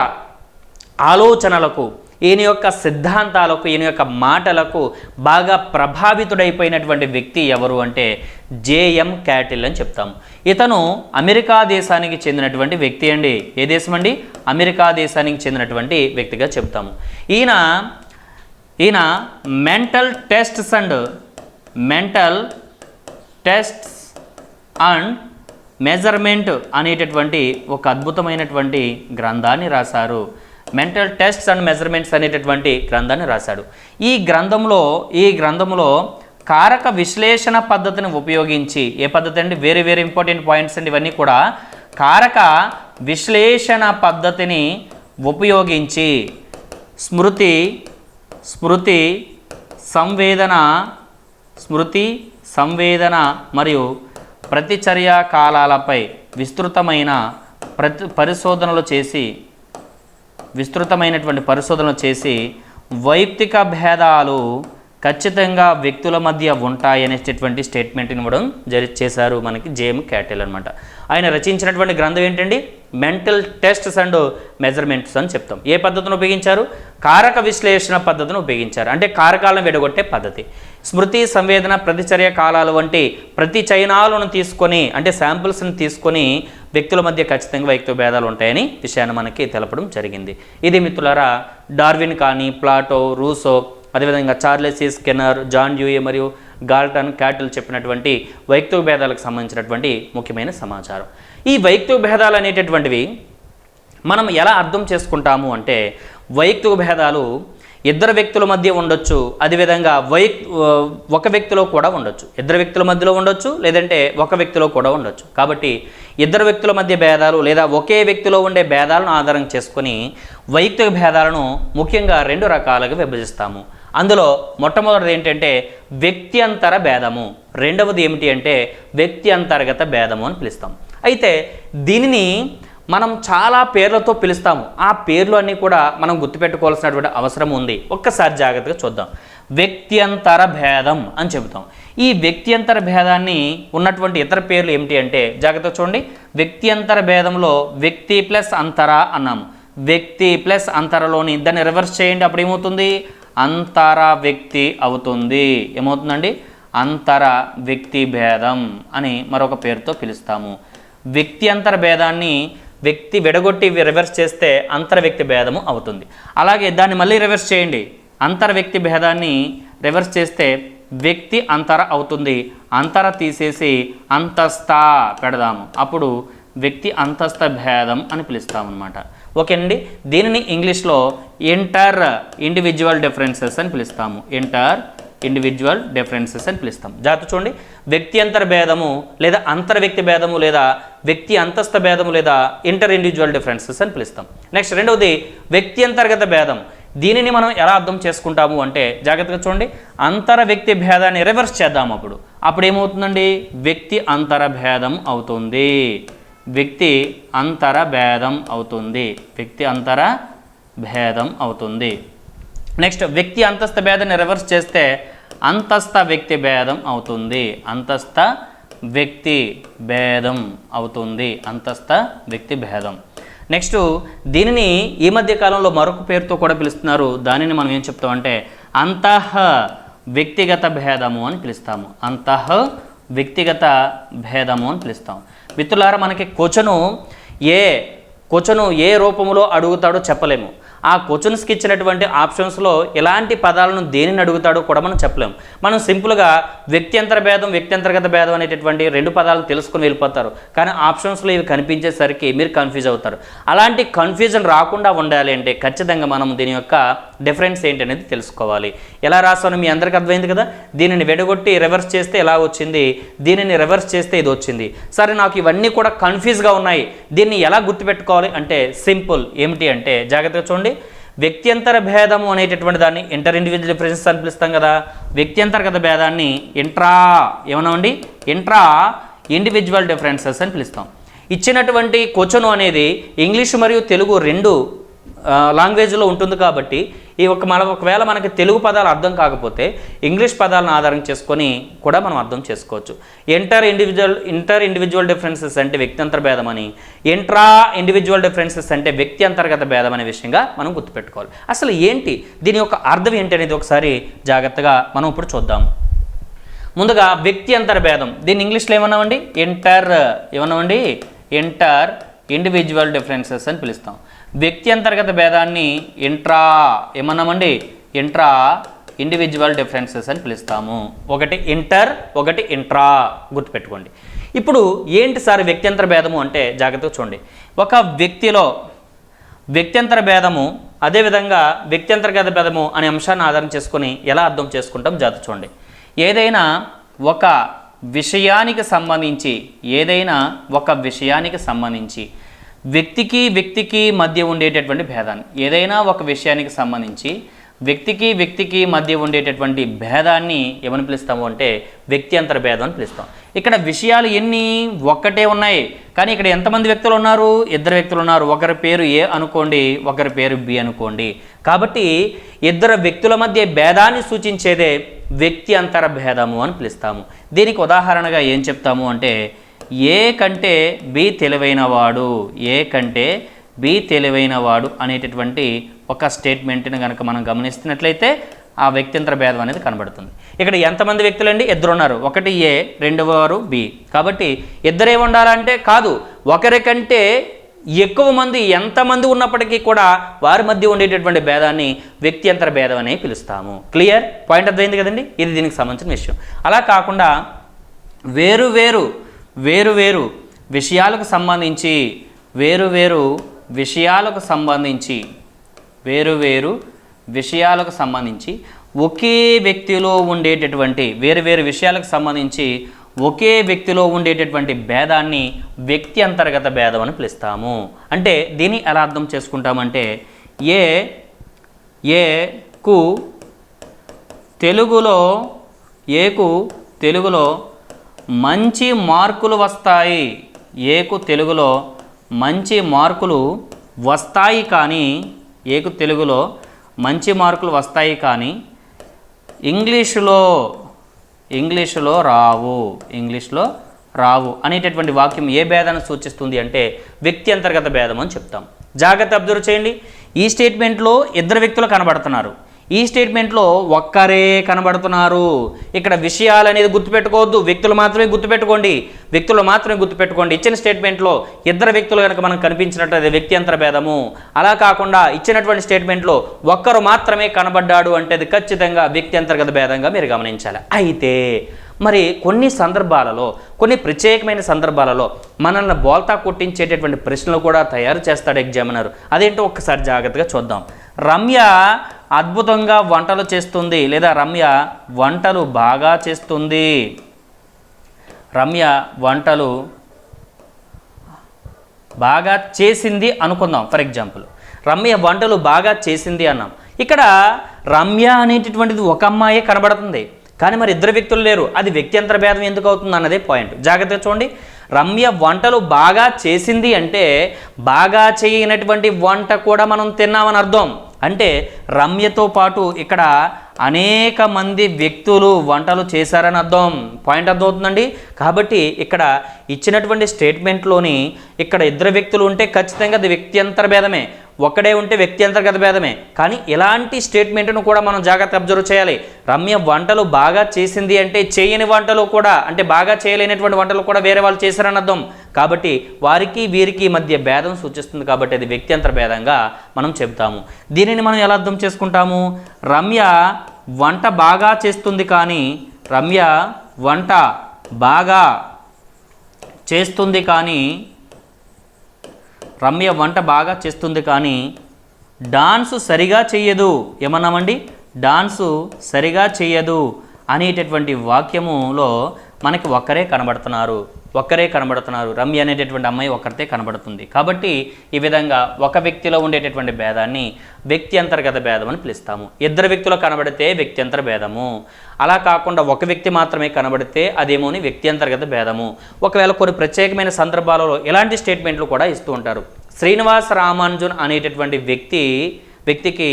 ఆలోచనలకు, ఈయన యొక్క సిద్ధాంతాలకు, ఈయన యొక్క మాటలకు బాగా ప్రభావితుడైపోయినటువంటి వ్యక్తి ఎవరు అంటే జేఎం క్యాటిల్ అని చెప్తాము. ఇతను అమెరికా దేశానికి చెందినటువంటి వ్యక్తి అండి. ఏ దేశం అండి? అమెరికా దేశానికి చెందినటువంటి వ్యక్తిగా చెప్తాము. ఈయన మెంటల్ టెస్ట్స్ అండ్ మెజర్మెంట్ అనేటటువంటి ఒక అద్భుతమైనటువంటి గ్రంథాన్ని రాశారు. మెంటల్ టెస్ట్స్ అండ్ మెజర్మెంట్స్ అనేటటువంటి గ్రంథాన్ని రాశాడు. ఈ గ్రంథంలో కారక విశ్లేషణ పద్ధతిని ఉపయోగించి, ఏ పద్ధతి అండి? వెరీ వెరీ ఇంపార్టెంట్ పాయింట్స్ అండి ఇవన్నీ కూడా. కారక విశ్లేషణ పద్ధతిని ఉపయోగించి స్మృతి సంవేదన మరియు ప్రతిచర్య కాలాలపై విస్తృతమైనటువంటి పరిశోధనలు చేసి వైయక్తిక భేదాలు ఖచ్చితంగా వ్యక్తుల మధ్య ఉంటాయనేటటువంటి స్టేట్మెంట్ని ఇవ్వడం చేశారు మనకి జేఎం క్యాటిల్ అనమాట. ఆయన రచించినటువంటి గ్రంథం ఏంటండి? మెంటల్ టెస్ట్స్ అండ్ మెజర్మెంట్స్ అని చెప్తాం. ఏ పద్ధతిని ఉపయోగించారు? కారక విశ్లేషణ పద్ధతిని ఉపయోగించారు. అంటే కారకాలను విడగొట్టే పద్ధతి. స్మృతి, సంవేదన, ప్రతిచర్య కాలాలు వంటి ప్రతి చైనాలను తీసుకొని, అంటే శాంపుల్స్ని తీసుకొని వ్యక్తుల మధ్య ఖచ్చితంగా వైయక్తిక భేదాలు ఉంటాయని విషయాన్ని మనకి తెలపడం జరిగింది. ఇది మిత్రులారా డార్విన్ కానీ, ప్లాటో, రూసో, అదేవిధంగా చార్లెస్ స్కిన్నర్, జాన్ డ్యూయీ మరియు గాల్టన్, క్యాటిల్ చెప్పినటువంటి వైయక్తిక భేదాలకు సంబంధించినటువంటి ముఖ్యమైన సమాచారం. ఈ వైయక్తిక భేదాలు అనేటటువంటివి మనం ఎలా అర్థం చేసుకుంటాము అంటే, వైయక్తిక భేదాలు ఇద్దరు వ్యక్తుల మధ్య ఉండొచ్చు, అదేవిధంగా ఒక వ్యక్తిలో కూడా ఉండొచ్చు. ఇద్దరు వ్యక్తుల మధ్యలో ఉండొచ్చు, లేదంటే ఒక వ్యక్తిలో కూడా ఉండొచ్చు. కాబట్టి ఇద్దరు వ్యక్తుల మధ్య భేదాలు లేదా ఒకే వ్యక్తిలో ఉండే భేదాలను ఆధారం చేసుకొని వైయక్తిక భేదాలను ముఖ్యంగా 2 రకాలుగా విభజిస్తాము. అందులో మొట్టమొదటిది ఏంటంటే వ్యక్త్యంతర భేదము, రెండవది ఏమిటి అంటే వ్యక్తి అంతర్గత భేదము అని పిలుస్తాం. అయితే దీనిని మనం చాలా పేర్లతో పిలుస్తాము. ఆ పేర్లు అన్నీ కూడా మనం గుర్తుపెట్టుకోవాల్సినటువంటి అవసరం ఉంది. ఒక్కసారి జాగ్రత్తగా చూద్దాం. వ్యక్త్యంతర భేదం అని చెబుతాం. ఈ వ్యక్త్యంతర భేదాన్ని ఉన్నటువంటి ఇతర పేర్లు ఏమిటి అంటే జాగ్రత్తగా చూడండి. వ్యక్త్యంతర భేదంలో వ్యక్తి ప్లస్ అంతర అన్నాము. వ్యక్తి ప్లస్ అంతరలోని దాన్ని రివర్స్ చేయండి, అప్పుడు ఏమవుతుంది? అంతర వ్యక్తి అవుతుంది. ఏమవుతుందండి? అంతర వ్యక్తి భేదం అని మరొక పేరుతో పిలుస్తాము. వ్యక్త్యంతర భేదాన్ని వ్యక్తి విడగొట్టి రివర్స్ చేస్తే అంతర వ్యక్తి భేదము అవుతుంది. అలాగే దాన్ని మళ్ళీ రివర్స్ చేయండి. అంతర వ్యక్తి భేదాన్ని రివర్స్ చేస్తే వ్యక్తి అంతర అవుతుంది. అంతర తీసేసి అంతస్థ పెడదాము, అప్పుడు వ్యక్తి అంతస్థ భేదం అని పిలుస్తామన్నమాట. ఓకేనండి. దీనిని ఇంగ్లీష్లో ఇంటర్ ఇండివిజువల్ డిఫరెన్సెస్ అని పిలుస్తాము. ఇంటర్ ఇండివిజువల్ డిఫరెన్సెస్ అని పిలుస్తాం. జాగ్రత్త చూడండి. వ్యక్తి అంతర భేదము లేదా అంతర వ్యక్తి భేదము లేదా వ్యక్తి అంతస్థ భేదము లేదా ఇంటర్ ఇండివిజువల్ డిఫరెన్సెస్ అని పిలుస్తాం. నెక్స్ట్ రెండవది వ్యక్తి అంతర్గత భేదం. దీనిని మనం ఎలా అర్థం చేసుకుంటాము అంటే జాగ్రత్తగా చూడండి. అంతర వ్యక్తి భేదాన్ని రివర్స్ చేద్దాము, అప్పుడు ఏమవుతుందండి? వ్యక్తి అంతర భేదం అవుతుంది. వ్యక్తి అంతర భేదం అవుతుంది. వ్యక్తి అంతర భేదం అవుతుంది. నెక్స్ట్ వ్యక్తి అంతస్థ భేదాన్ని రివర్స్ చేస్తే అంతస్థ వ్యక్తి భేదం అవుతుంది. అంతస్థ వ్యక్తి భేదం అవుతుంది. అంతస్థ వ్యక్తి భేదం. నెక్స్ట్ దీనిని ఈ మధ్య కాలంలో మరొక పేరుతో కూడా పిలుస్తున్నారు. దానిని మనం ఏం చెప్తామంటే అంతః వ్యక్తిగత భేదము అని పిలుస్తాము. అంతః వ్యక్తిగత భేదము అని పిలుస్తాం. మిత్రులారా, మనకి క్వశ్చను ఏ రూపంలో అడుగుతాడో చెప్పలేము. ఆ క్వశ్చన్స్కి ఇచ్చినటువంటి ఆప్షన్స్లో ఎలాంటి పదాలను దేనిని అడుగుతాడో కూడా మనం చెప్పలేము. మనం సింపుల్గా వ్యక్త్యంతర భేదం, వ్యక్త్యంతర్గత భేదం అనేటటువంటి 2 పదాలను తెలుసుకుని వెళ్ళిపోతారు. కానీ ఆప్షన్స్లో ఇవి కనిపించేసరికి మీరు కన్ఫ్యూజ్ అవుతారు. అలాంటి కన్ఫ్యూజన్ రాకుండా ఉండాలి అంటే ఖచ్చితంగా మనం దీని యొక్క డిఫరెన్స్ ఏంటి అనేది తెలుసుకోవాలి. ఎలా రాస్తానో మీ అందరికీ అర్థమైంది కదా. దీనిని విడగొట్టి రివర్స్ చేస్తే ఎలా వచ్చింది, దీనిని రివర్స్ చేస్తే ఇది వచ్చింది. సరే, నాకు ఇవన్నీ కూడా కన్ఫ్యూజ్గా ఉన్నాయి, దీన్ని ఎలా గుర్తుపెట్టుకోవాలి అంటే సింపుల్. ఏమిటి అంటే జాగ్రత్తగా చూడండి. వ్యక్త్యంతర భేదము అనేటటువంటి దాన్ని ఇంటర్ ఇండివిజువల్ డిఫరెన్సెస్ అని పిలుస్తాం కదా. వ్యక్త్యంతర్గత భేదాన్ని ఏమన్నామండి? ఇంట్రా ఇండివిజువల్ డిఫరెన్సెస్ అని పిలుస్తాం. ఇచ్చినటువంటి క్వశ్చన్ అనేది ఇంగ్లీష్ మరియు తెలుగు 2 లాంగ్వేజ్లో ఉంటుంది కాబట్టి ఒకవేళ మనకి తెలుగు పదాలు అర్థం కాకపోతే ఇంగ్లీష్ పదాలను ఆధారం చేసుకొని కూడా మనం అర్థం చేసుకోవచ్చు. ఇంటర్ ఇండివిజువల్ డిఫరెన్సెస్ అంటే వ్యక్త్యంతర భేదం అని, ఇంట్రా ఇండివిజువల్ డిఫరెన్సెస్ అంటే వ్యక్తి అంతర్గత భేదం అనే విషయంగా మనం గుర్తుపెట్టుకోవాలి. అసలు ఏంటి దీని యొక్క అర్థం ఏంటి అనేది ఒకసారి జాగ్రత్తగా మనం ఇప్పుడు చూద్దాం. ముందుగా వ్యక్తి అంతర భేదం, దీన్ని ఇంగ్లీష్లో ఏమన్నామండి? ఇంటర్ ఇండివిజువల్ డిఫరెన్సెస్ అని పిలుస్తాం. వ్యక్తి అంతర్గత భేదాన్ని ఇంట్రా ఇండివిజువల్ డిఫరెన్సెస్ అని పిలుస్తాము. ఒకటి ఇంటర్, ఒకటి ఇంట్రా, గుర్తుపెట్టుకోండి. ఇప్పుడు ఏంటి సార్ వ్యక్త్యంతర భేదము అంటే జాగ్రత్తగా చూడండి. ఒక వ్యక్తిలో వ్యక్త్యంతర భేదము, అదేవిధంగా వ్యక్త్యంతర్గత భేదము అనే అంశాన్ని ఆధారం చేసుకొని ఎలా అర్థం చేసుకుంటాం జాగ్రత్త చూడండి. ఏదైనా ఒక విషయానికి సంబంధించి వ్యక్తికి మధ్య ఉండేటటువంటి భేదాన్ని, ఏదైనా ఒక విషయానికి సంబంధించి వ్యక్తికి మధ్య ఉండేటటువంటి భేదాన్ని ఏమని పిలుస్తాము అంటే వ్యక్త్యంతర భేదం అని పిలుస్తాం. ఇక్కడ విషయాలు ఒక్కటే ఉన్నాయి, కానీ ఇక్కడ ఎంతమంది వ్యక్తులు ఉన్నారు? 2 వ్యక్తులు ఉన్నారు. ఒకరి పేరు ఏ అనుకోండి, ఒకరి పేరు బి అనుకోండి. కాబట్టి 2 వ్యక్తుల మధ్య భేదాన్ని సూచించేదే వ్యక్తి అంతర భేదము అని పిలుస్తాము. దీనికి ఉదాహరణగా ఏం చెప్తాము అంటే ఏ కంటే బి తెలివైనవాడు అనేటటువంటి ఒక స్టేట్మెంట్ని కనుక మనం గమనిస్తున్నట్లయితే ఆ వ్యక్త్యంతర భేదం అనేది కనబడుతుంది. ఇక్కడ ఎంతమంది వ్యక్తులండి? 2 ఉన్నారు. ఒకటి ఏ, రెండవవారు బి. కాబట్టి 2 ఉండాలంటే కాదు, ఒకరికంటే ఎక్కువ మంది, ఎంతమంది ఉన్నప్పటికీ కూడా వారి మధ్య ఉండేటటువంటి భేదాన్ని వ్యక్త్యంతర భేదం అని పిలుస్తాము. క్లియర్ పాయింట్ అర్థమైంది కదండి? ఇది దీనికి సంబంధించిన విషయం. అలా కాకుండా వేరు వేరు విషయాలకు సంబంధించి ఒకే వ్యక్తిలో ఉండేటటువంటి భేదాన్ని వ్యక్తి అంతర్గత భేదం అని పిలుస్తాము. అంటే దీన్ని ఎలా అర్థం చేసుకుంటామంటే ఏకు తెలుగులో మంచి మార్కులు వస్తాయి, కానీ ఇంగ్లీషులో రావు అనేటటువంటి వాక్యం ఏ భేదాన్ని సూచిస్తుంది అంటే వ్యక్తి అంతర్గత భేదం అని చెప్తాం. జాగ్రత్త అబ్జర్వ్ చేయండి. ఈ స్టేట్మెంట్లో 2 వ్యక్తులు కనబడుతున్నారు, ఈ స్టేట్మెంట్లో ఒక్కరే కనబడుతున్నారు. ఇక్కడ విషయాలు అనేది గుర్తుపెట్టుకోవద్దు, వ్యక్తులు మాత్రమే గుర్తుపెట్టుకోండి. ఇచ్చిన స్టేట్మెంట్లో 2 వ్యక్తులు కనుక మనం కనిపించినట్లయితే వ్యక్త్యంతర భేదము. అలా కాకుండా ఇచ్చినటువంటి స్టేట్మెంట్లో ఒక్కరు మాత్రమే కనబడ్డాడు అంటే అది ఖచ్చితంగా వ్యక్త్యంతర్గత భేదంగా మీరు గమనించాలి. అయితే మరి కొన్ని ప్రత్యేకమైన సందర్భాలలో మనల్ని బోల్తా కొట్టించేటటువంటి ప్రశ్నలు కూడా తయారు చేస్తాడు ఎగ్జామినర్. అదేంటో ఒక్కసారి జాగ్రత్తగా చూద్దాం. రమ్య అద్భుతంగా వంటలు చేస్తుంది, లేదా రమ్య వంటలు బాగా చేస్తుంది. రమ్య వంటలు బాగా చేసింది అనుకుందాం. ఫర్ ఎగ్జాంపుల్ రమ్య వంటలు బాగా చేసింది అన్నాం. ఇక్కడ రమ్య అనేటటువంటిది ఒక అమ్మాయే కనబడుతుంది, కానీ మరి 2 వ్యక్తులు లేరు. అది వ్యక్త్యంతర భేదం ఎందుకు అవుతుంది అన్నదే పాయింట్. జాగ్రత్తగా చూడండి. రమ్య వంటలు బాగా చేసింది అంటే బాగా చేయనటువంటి వంట కూడా మనం తిన్నామని అర్థం. అంటే రమ్యతో పాటు ఇక్కడ అనేక మంది వ్యక్తులు వంటలు చేశారని అర్థం. పాయింట్ అర్థమవుతుందండి. కాబట్టి ఇక్కడ ఇచ్చినటువంటి స్టేట్మెంట్లోని ఇక్కడ 2 వ్యక్తులు ఉంటే ఖచ్చితంగా అది వ్యక్త్యంతర భేదమే, ఒక్కడే ఉంటే వ్యక్త్యంతర్గత భేదమే. కానీ ఇలాంటి స్టేట్మెంట్ను కూడా మనం జాగ్రత్త అబ్జర్వ్ చేయాలి. రమ్య వంటలు బాగా చేసింది అంటే చేయని వంటలు కూడా, అంటే బాగా చేయలేనటువంటి వంటలు కూడా వేరే వాళ్ళు చేశారని అర్థం. కాబట్టి వారికి వీరికి మధ్య భేదం సూచిస్తుంది, కాబట్టి అది వ్యక్త్యంతర భేదంగా మనం చెబుతాము. దీనిని మనం ఎలా అర్థం చేసుకుంటాము? రమ్య వంట బాగా చేస్తుంది, కానీ డాన్సు సరిగా చెయ్యదు. ఏమన్నామండి? డాన్సు సరిగా చెయ్యదు అనేటటువంటి వాక్యములో మనకి ఒక్కరే కనబడుతున్నారు. రమ్య అనేటటువంటి అమ్మాయి ఒక్కరితే కనబడుతుంది. కాబట్టి ఈ విధంగా ఒక వ్యక్తిలో ఉండేటటువంటి భేదాన్ని వ్యక్త్యంతర్గత భేదం అని పిలుస్తాము. 2 వ్యక్తులు కనబడితే వ్యక్త్యంతర భేదము. అలా కాకుండా ఒక వ్యక్తి మాత్రమే కనబడితే అదేమోని వ్యక్త్యంతర్గత భేదము. ఒకవేళ కొన్ని ప్రత్యేకమైన సందర్భాలలో ఇలాంటి స్టేట్మెంట్లు కూడా ఇస్తూ ఉంటారు. శ్రీనివాస రామానుజన్ అనేటటువంటి వ్యక్తికి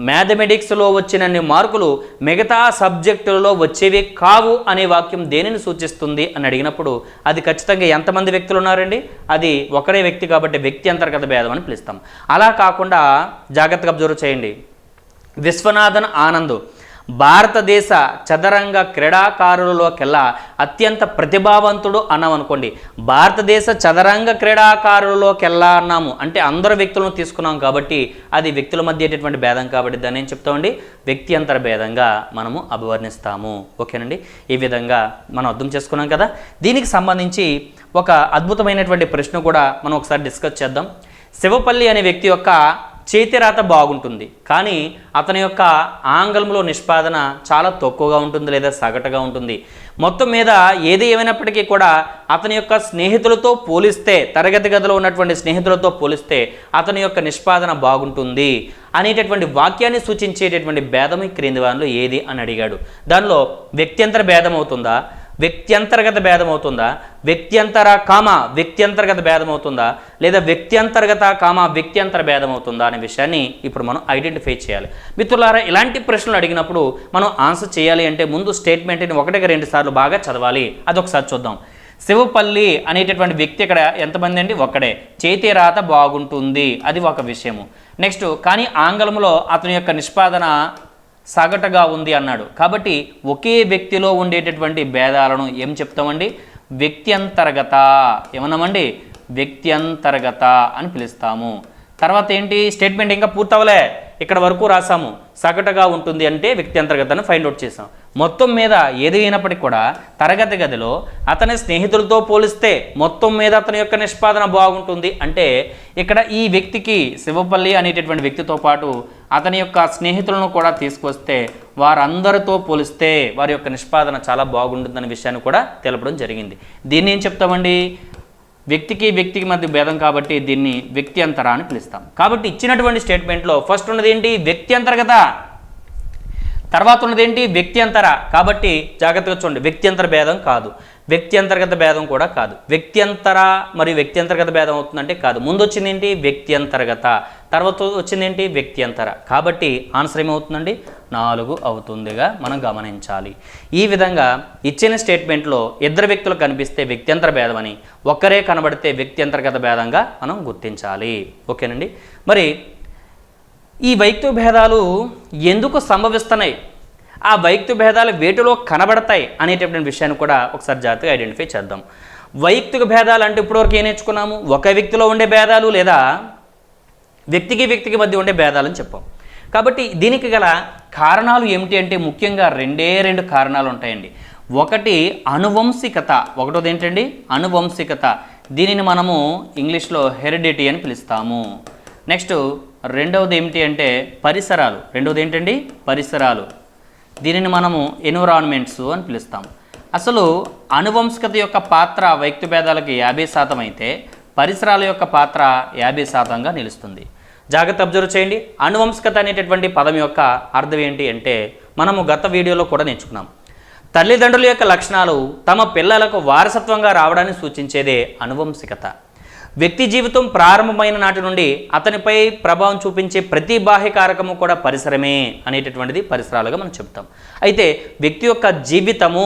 మ్యాథమెటిక్స్లో వచ్చినన్ని మార్కులు మిగతా సబ్జెక్టులలో వచ్చేవి కావు అనే వాక్యం దేనిని సూచిస్తుంది అని అడిగినప్పుడు అది ఖచ్చితంగా ఎంతమంది వ్యక్తులు ఉన్నారండి? అది ఒకడే వ్యక్తి కాబట్టి వ్యక్తి అంతర్గత భేదం అని పిలుస్తాం. అలా కాకుండా జాగ్రత్తగా అబ్జర్వ్ చేయండి. విశ్వనాథన్ ఆనంద్ భారతదేశ చదరంగ క్రీడాకారులలోకెల్లా అత్యంత ప్రతిభావంతుడు అన్నాం అనుకోండి. భారతదేశ చదరంగ క్రీడాకారులలోకెల్లా అన్నాము అంటే అందరు వ్యక్తులను తీసుకున్నాం కాబట్టి అది వ్యక్తుల మధ్య అయ్యేటటువంటి భేదం కాబట్టి దాన్ని ఏం చెప్తామండి? వ్యక్తి అంతర భేదంగా మనము అభివర్ణిస్తాము. ఓకేనండి, ఈ విధంగా మనం అర్థం చేసుకున్నాం కదా. దీనికి సంబంధించి ఒక అద్భుతమైనటువంటి ప్రశ్న కూడా మనం ఒకసారి డిస్కస్ చేద్దాం. శివపల్లి అనే వ్యక్తి యొక్క చేతిరాత బాగుంటుంది, కానీ అతని యొక్క ఆంగ్లంలో నిష్పాదన చాలా తక్కువగా ఉంటుంది లేదా సగటుగా ఉంటుంది. మొత్తం మీద ఏది ఏమైనప్పటికీ కూడా అతని యొక్క స్నేహితులతో పోలిస్తే, తరగతి గదిలో ఉన్నటువంటి స్నేహితులతో పోలిస్తే అతని యొక్క నిష్పాదన బాగుంటుంది అనేటటువంటి వాక్యాన్ని సూచించేటటువంటి భేదం ఈ క్రింది వారిలో ఏది అని అడిగాడు. దానిలో వ్యక్త్యంతర భేదం అవుతుందా, వ్యక్త్యంతర్గత భేదం అవుతుందా, వ్యక్త్యంతర్గత భేదం అవుతుందా, లేదా వ్యక్త్యంతర్గత వ్యక్త్యంతర భేదం అవుతుందా అనే విషయాన్ని ఇప్పుడు మనం ఐడెంటిఫై చేయాలి. మిత్రులారా, ఇలాంటి ప్రశ్నలు అడిగినప్పుడు మనం ఆన్సర్ చేయాలి అంటే ముందు స్టేట్మెంట్ని 1-2 సార్లు బాగా చదవాలి. అదొకసారి చూద్దాం. శివపల్లి అనేటటువంటి వ్యక్తి ఇక్కడ ఎంతమంది అండి? ఒకడే. చేతి రాత బాగుంటుంది, అది ఒక విషయము. నెక్స్ట్, కానీ ఆంగ్లంలో అతని యొక్క నిష్పాదన సగటుగా ఉంది అన్నాడు. కాబట్టి ఒకే వ్యక్తిలో ఉండేటటువంటి భేదాలను ఏం చెప్తామండి? వ్యక్త్యంతర్గత. ఏమన్నామండి? వ్యక్త్యంతర్గత అని పిలుస్తాము. తర్వాత ఏంటి? స్టేట్మెంట్ ఇంకా పూర్తవలే, ఇక్కడ వరకు రాసాము. సగటుగా ఉంటుంది అంటే వ్యక్త్యంతర్గతను ఫైండ్ అవుట్ చేసాం. మొత్తం మీద ఏది అయినప్పటికీ కూడా తరగతి గదిలో అతని స్నేహితులతో పోలిస్తే మొత్తం మీద అతని యొక్క నిష్పాదన బాగుంటుంది అంటే ఇక్కడ ఈ వ్యక్తికి, శివపల్లి అనేటటువంటి వ్యక్తితో పాటు అతని యొక్క స్నేహితులను కూడా తీసుకొస్తే వారందరితో పోలిస్తే వారి యొక్క నిష్పాదన చాలా బాగుంటుందనే విషయాన్ని కూడా తెలపడం జరిగింది. దీన్ని ఏం చెప్తామండి? వ్యక్తికి మధ్య భేదం కాబట్టి దీన్ని వ్యక్త్యంతర అని పిలుస్తాం. కాబట్టి ఇచ్చినటువంటి స్టేట్మెంట్లో ఫస్ట్ ఉన్నది ఏంటి? వ్యక్త్యంతర్గత. తర్వాత ఉన్నది ఏంటి? వ్యక్త్యంతర. కాబట్టి జాగ్రత్తగా చూడండి, వ్యక్త్యంతర భేదం కాదు, వ్యక్త్యంతర్గత భేదం కూడా కాదు. వ్యక్త్యంతర మరియు వ్యక్త్యంతర్గత భేదం అవుతుందంటే కాదు. ముందు వచ్చింది ఏంటి? వ్యక్త్యంతర్గత. తర్వాత వచ్చింది ఏంటి? వ్యక్త్యంతర. కాబట్టి ఆన్సర్ ఏమవుతుందండి? 4 అవుతుందిగా మనం గమనించాలి. ఈ విధంగా ఇచ్చిన స్టేట్మెంట్లో ఇద్దరు వ్యక్తులు కనిపిస్తే వ్యక్త్యంతర భేదం అని, ఒక్కరే కనబడితే వ్యక్త్యంతర్గత భేదంగా మనం గుర్తించాలి. ఓకేనండి. మరి ఈ వైయక్తిక భేదాలు ఎందుకు సంభవిస్తున్నాయి, ఆ వైయక్తిక భేదాలు వేటిలో కనబడతాయి అనేటటువంటి విషయాన్ని కూడా ఒకసారి జాగ్రత్తగా ఐడెంటిఫై చేద్దాం. వైయక్తిక భేదాలు అంటే ఇప్పటివరకు ఏం నేర్చుకున్నాము? ఒక వ్యక్తిలో ఉండే భేదాలు లేదా వ్యక్తికి మధ్య ఉండే భేదాలని చెప్పాం. కాబట్టి దీనికి గల కారణాలు ఏమిటి అంటే ముఖ్యంగా 2 కారణాలు ఉంటాయండి. ఒకటి అనువంశికత. ఒకటోది ఏంటండి? అనువంశికత. దీనిని మనము ఇంగ్లీష్లో హెరిడిటీ అని పిలుస్తాము. నెక్స్ట్ రెండవది ఏమిటి అంటే పరిసరాలు. రెండవది ఏంటండి? పరిసరాలు. దీనిని మనము ఎన్విరాన్మెంట్స్ అని పిలుస్తాం. అసలు అనువంశికత యొక్క పాత్ర వైయక్తిక భేదాలకి 50% అయితే పరిసరాల యొక్క పాత్ర 50%గా నిలుస్తుంది. జాగ్రత్త అబ్జర్వ్ చేయండి. అనువంశికత అనేటటువంటి పదం యొక్క అర్థం ఏంటి అంటే మనము గత వీడియోలో కూడా నేర్చుకున్నాం. తల్లిదండ్రుల యొక్క లక్షణాలు తమ పిల్లలకు వారసత్వంగా రావడాన్ని సూచించేదే అనువంశికత. వ్యక్తి జీవితం ప్రారంభమైన నాటి నుండి అతనిపై ప్రభావం చూపించే ప్రతి బాహ్య కారకము కూడా పరిసరమే అనేటటువంటిది పరిసరాలుగా మనం చెప్తాం. అయితే వ్యక్తి యొక్క జీవితము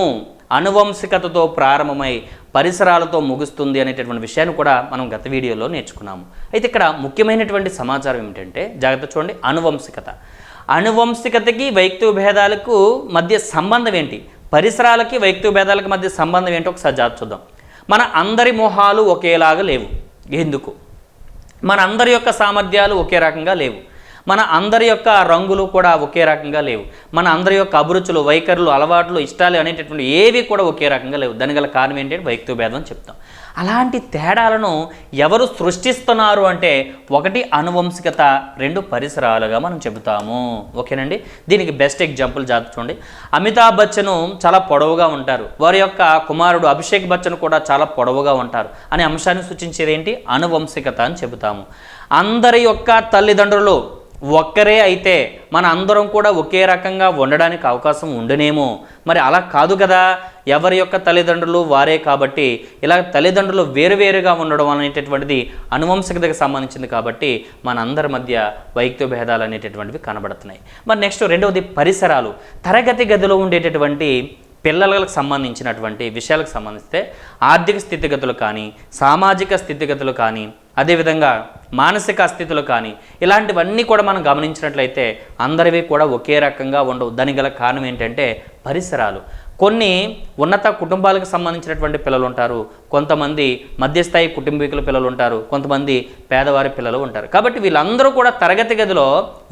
అనువంశికతతో ప్రారంభమై పరిసరాలతో ముగుస్తుంది అనేటటువంటి విషయాన్ని కూడా మనం గత వీడియోలో నేర్చుకున్నాము. అయితే ఇక్కడ ముఖ్యమైనటువంటి సమాచారం ఏమిటంటే జాగ్రత్త చూడండి. అనువంశికతకి వైయక్తిక భేదాలకు మధ్య సంబంధం ఏంటి, పరిసరాలకి వైయక్తిక భేదాలకు మధ్య సంబంధం ఏంటో ఒకసారి జాగ్రత్త చూద్దాం. మన అందరి మొహాలు ఒకేలాగా లేవు. ఎందుకు? మన అందరి యొక్క సామర్థ్యాలు ఒకే రకంగా లేవు. మన అందరి యొక్క రంగులు కూడా ఒకే రకంగా లేవు. మన అందరి యొక్క అభిరుచులు, వైఖరులు, అలవాట్లు, ఇష్టాలు అనేటటువంటి ఏవి కూడా ఒకే రకంగా లేవు. దాని గల కారణం ఏంటంటే వైయక్తిక భేదం అని చెప్తాం. అలాంటి తేడాలను ఎవరు సృష్టిస్తున్నారు అంటే ఒకటి అనువంశికత, 2 పరిసరాలుగా మనం చెబుతాము. ఓకేనండి. దీనికి బెస్ట్ ఎగ్జాంపుల్ చూడండి. అమితాబ్ బచ్చన్ చాలా పొడవుగా ఉంటారు, వారి యొక్క కుమారుడు అభిషేక్ బచ్చన్ కూడా చాలా పొడవుగా ఉంటారు అనే అంశాన్ని సూచించేది ఏంటి? అనువంశికత అని చెబుతాము. అందరి యొక్క తల్లిదండ్రులు ఒక్కరే అయితే మన అందరం కూడా ఒకే రకంగా ఉండడానికి అవకాశం ఉండనేమో. మరి అలా కాదు కదా. ఎవరి యొక్క తల్లిదండ్రులు వారే కాబట్టి ఇలా తల్లిదండ్రులు వేరువేరుగా ఉండడం అనేటటువంటిది అనువంశికతకు సంబంధించింది కాబట్టి మనందరి మధ్య వైయక్తిక భేదాలు అనేటటువంటివి కనబడుతున్నాయి. మరి నెక్స్ట్ రెండవది పరిసరాలు. తరగతి గదిలో ఉండేటటువంటి పిల్లలకు సంబంధించినటువంటి విషయాలకు సంబంధిస్తే ఆర్థిక స్థితిగతులు కానీ, సామాజిక స్థితిగతులు కానీ, అదేవిధంగా మానసిక స్థితులు కానీ ఇలాంటివన్నీ కూడా మనం గమనించినట్లయితే అందరివి కూడా ఒకే రకంగా ఉండవు. దానికి గల కారణం ఏంటంటే పరిసరాలు. కొన్ని ఉన్నత కుటుంబాలకు సంబంధించినటువంటి పిల్లలు ఉంటారు, కొంతమంది మధ్యస్థాయి కుటుంబీకుల పిల్లలు ఉంటారు, కొంతమంది పేదవారి పిల్లలు ఉంటారు. కాబట్టి వీళ్ళందరూ కూడా తరగతి గదిలో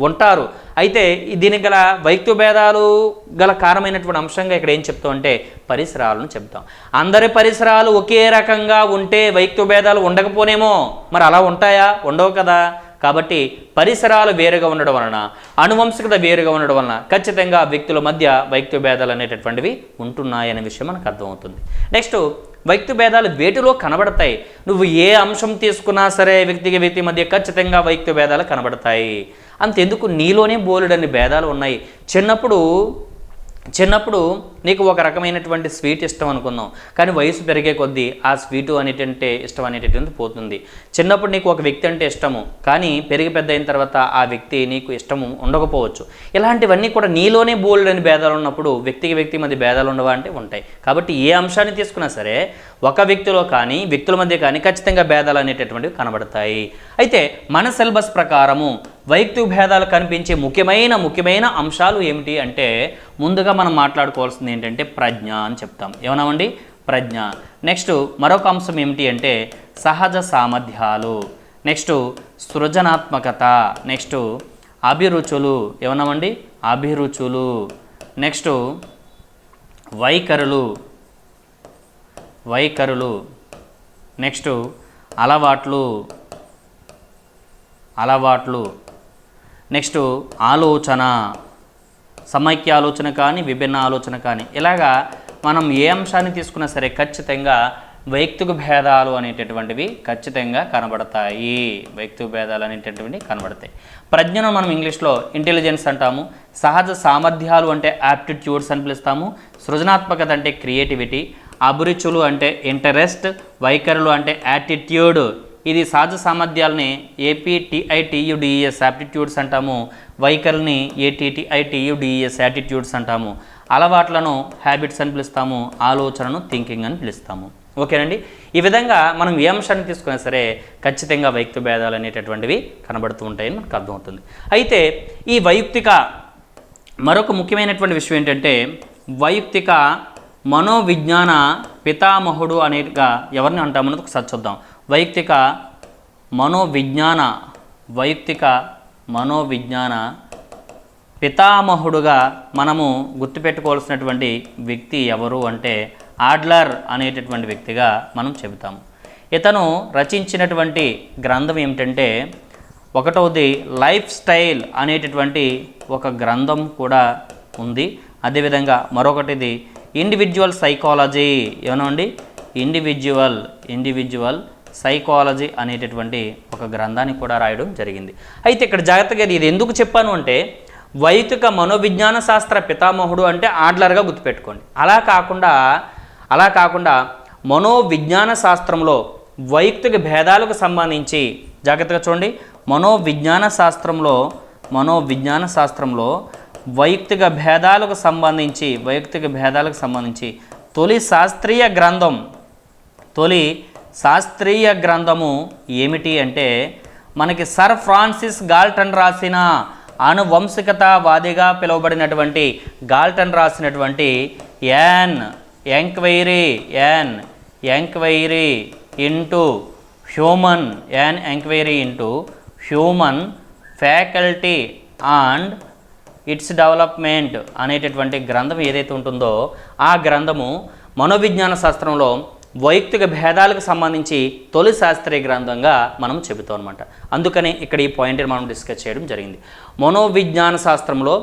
ఉంటారు. అయితే దీనికి గల వైయక్తిక భేదాలు గల కారణమైనటువంటి అంశంగా ఇక్కడ ఏం చెప్తాం అంటే పరిసరాలను చెప్తాం. అందరి పరిసరాలు ఒకే రకంగా ఉంటే వైయక్తిక భేదాలు ఉండకపోనేమో, మరి అలా ఉంటాయా? ఉండవు కదా. కాబట్టి పరిసరాలు వేరుగా ఉండడం వలన, అనువంశికత వేరుగా ఉండడం వలన ఖచ్చితంగా వ్యక్తుల మధ్య వైయక్తిక భేదాలు అనేటటువంటివి ఉంటున్నాయనే విషయం మనకు అర్థమవుతుంది. నెక్స్ట్ వైయక్తిక భేదాలు వేటిలో కనబడతాయి? నువ్వు ఏ అంశం తీసుకున్నా సరే వ్యక్తికి వ్యక్తి మధ్య ఖచ్చితంగా వైయక్తిక భేదాలు కనబడతాయి. అంతెందుకు, నీలోనే బోలెడన్ని భేదాలు ఉన్నాయి. చిన్నప్పుడు నీకు ఒక రకమైనటువంటి స్వీట్ ఇష్టం అనుకుందాం, కానీ వయసు పెరిగే కొద్దీ ఆ స్వీటు అనేటంటే ఇష్టం అనేటటువంటి పోతుంది. చిన్నప్పుడు నీకు ఒక వ్యక్తి అంటే ఇష్టము, కానీ పెరిగి పెద్ద అయిన తర్వాత ఆ వ్యక్తి నీకు ఇష్టము ఉండకపోవచ్చు. ఇలాంటివన్నీ కూడా నీలోనే బోల్డని భేదాలు ఉన్నప్పుడు వ్యక్తికి వ్యక్తి మధ్య భేదాలు ఉండవా అంటే ఉంటాయి. కాబట్టి ఏ అంశాన్ని తీసుకున్నా సరే ఒక వ్యక్తిలో కానీ వ్యక్తుల మధ్య కానీ ఖచ్చితంగా భేదాలు అనేటటువంటివి కనబడతాయి. అయితే మన సిలబస్ ప్రకారము వైయక్తిక భేదాలు కనిపించే ముఖ్యమైన అంశాలు ఏమిటి అంటే ముందుగా మనం మాట్లాడుకోవాల్సింది ఏంటంటే ప్రజ్ఞ అని చెప్తాం. ఏమన్నామండి? ప్రజ్ఞ. నెక్స్ట్ మరొక అంశం ఏమిటి అంటే సహజ సామర్థ్యాలు, నెక్స్ట్ సృజనాత్మకత, నెక్స్ట్ అభిరుచులు. ఏమన్నామండి? అభిరుచులు. నెక్స్ట్ వైఖరులు, నెక్స్ట్ అలవాట్లు, నెక్స్ట్ ఆలోచన, సమైక్య ఆలోచన కానీ విభిన్న ఆలోచన కానీ. ఇలాగా మనం ఏ అంశాన్ని తీసుకున్నా సరే ఖచ్చితంగా వైయక్తిక భేదాలు అనేటటువంటివి ఖచ్చితంగా కనబడతాయి. వైయక్తిక భేదాలు అనేటటువంటివి కనబడతాయి. ప్రజ్ఞను మనం ఇంగ్లీష్లో ఇంటెలిజెన్స్ అంటాము, సహజ సామర్థ్యాలు అంటే యాప్టిట్యూడ్స్ అని పిలుస్తాము, సృజనాత్మకత అంటే క్రియేటివిటీ, అభిరుచులు అంటే ఇంటరెస్ట్, వైఖరులు అంటే యాటిట్యూడ్. ఇది సహజ సామర్థ్యాలని APTITUDES యాప్టిట్యూడ్స్ అంటాము, వైఖరిని ATTITUDES యాటిట్యూడ్స్ అంటాము, అలవాట్లను హ్యాబిట్స్ అని పిలుస్తాము, ఆలోచనను థింకింగ్ అని పిలుస్తాము. ఓకేనండి. ఈ విధంగా మనం ఏ అంశాన్ని తీసుకున్నా సరే ఖచ్చితంగా వైయక్తిక భేదాలు అనేటటువంటివి కనబడుతూ ఉంటాయని మనకు అర్థమవుతుంది. అయితే ఈ వైయక్తిక మరొక ముఖ్యమైనటువంటి విషయం ఏంటంటే వైయక్తిక మనోవిజ్ఞాన పితామహుడు అనేగా ఎవరిని అంటామన్నది ఒకసారి చూద్దాం. వైయక్తిక మనోవిజ్ఞాన పితామహుడుగా మనము గుర్తుపెట్టుకోవాల్సినటువంటి వ్యక్తి ఎవరు అంటే ఆడ్లర్ అనేటటువంటి వ్యక్తిగా మనం చెబుతాము. ఇతను రచించినటువంటి గ్రంథం ఏమిటంటే ఒకటవది లైఫ్ స్టైల్ అనేటటువంటి ఒక గ్రంథం కూడా ఉంది. అదేవిధంగా మరొకటిది ఇండివిజువల్ సైకాలజీ. ఏమనండి? ఇండివిజువల్ సైకాలజీ అనేటటువంటి ఒక గ్రంథాన్ని కూడా రాయడం జరిగింది. అయితే ఇక్కడ జాగ్రత్తగా ఇది ఎందుకు చెప్పాను అంటే వైయక్తిక మనోవిజ్ఞాన శాస్త్ర పితామహుడు అంటే ఆడ్లర్గా గుర్తుపెట్టుకోండి. అలా కాకుండా మనోవిజ్ఞాన శాస్త్రంలో వైయక్తిక భేదాలకు సంబంధించి జాగ్రత్తగా చూడండి. మనోవిజ్ఞాన శాస్త్రంలో వైయక్తిక భేదాలకు సంబంధించి తొలి శాస్త్రీయ గ్రంథము ఏమిటి అంటే మనకి సర్ ఫ్రాన్సిస్ గాల్టన్ రాసిన అనువంశికతావాదిగా పిలువబడినటువంటి గాల్టన్ రాసినటువంటి an enquiry into human faculty and its development అనేటటువంటి గ్రంథం ఏదైతే ఉంటుందో ఆ గ్రంథము మనోవిజ్ఞాన శాస్త్రంలో వైయక్తిక భేదాలకు సంబంధించి తొలి శాస్త్రీయ గ్రంథంగా మనం చెబుతాం అనమాట. అందుకని ఇక్కడ ఈ పాయింట్ని మనం డిస్కస్ చేయడం జరిగింది. మనోవిజ్ఞాన శాస్త్రంలో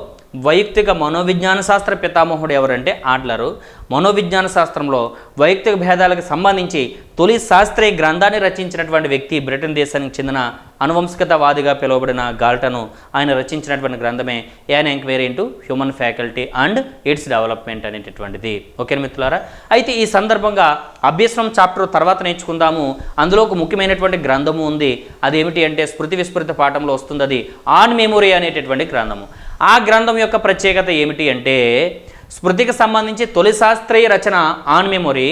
వైయక్తిక మనోవిజ్ఞాన శాస్త్ర పితామహుడు ఎవరంటే ఆడ్లరు. మనోవిజ్ఞాన శాస్త్రంలో వైయక్తిక భేదాలకు సంబంధించి తొలి శాస్త్రీయ గ్రంథాన్ని రచించినటువంటి వ్యక్తి బ్రిటన్ దేశానికి చెందిన అనువంశికతవాదిగా పిలువబడిన గాల్టన్. ఆయన రచించినటువంటి గ్రంథమే an enquiry into human faculty and its development అనేటటువంటిది. ఓకే మిత్రులారా, అయితే ఈ సందర్భంగా అభ్యసనం చాప్టర్ తర్వాత నేర్చుకుందాము. అందులో ఒక ముఖ్యమైనటువంటి గ్రంథము ఉంది. అదేమిటి అంటే స్మృతి విస్మృత పాఠంలో వస్తుంది, అది ఆన్ మెమొరీ అనేటటువంటి గ్రంథము. ఆ గ్రంథం యొక్క ప్రత్యేకత ఏమిటి అంటే స్మృతికి సంబంధించి తొలి శాస్త్రీయ రచన ఆన్ మెమొరీ,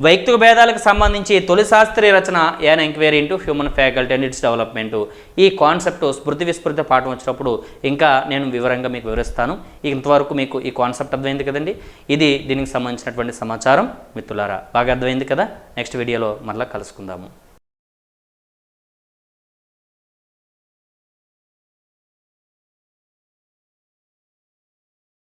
వైయక్తిక భేదాలకు సంబంధించి తొలి శాస్త్రీయ రచన an enquiry into human faculty and its development. ఈ కాన్సెప్ట్ స్మృతి విస్మృత పాఠం వచ్చినప్పుడు ఇంకా నేను వివరంగా మీకు వివరిస్తాను. ఇంతవరకు మీకు ఈ కాన్సెప్ట్ అర్థమైంది కదండి. ఇది దీనికి సంబంధించినటువంటి సమాచారం మిత్రులారా. బాగా అర్థమైంది కదా. నెక్స్ట్ వీడియోలో మరలా కలుసుకుందాము.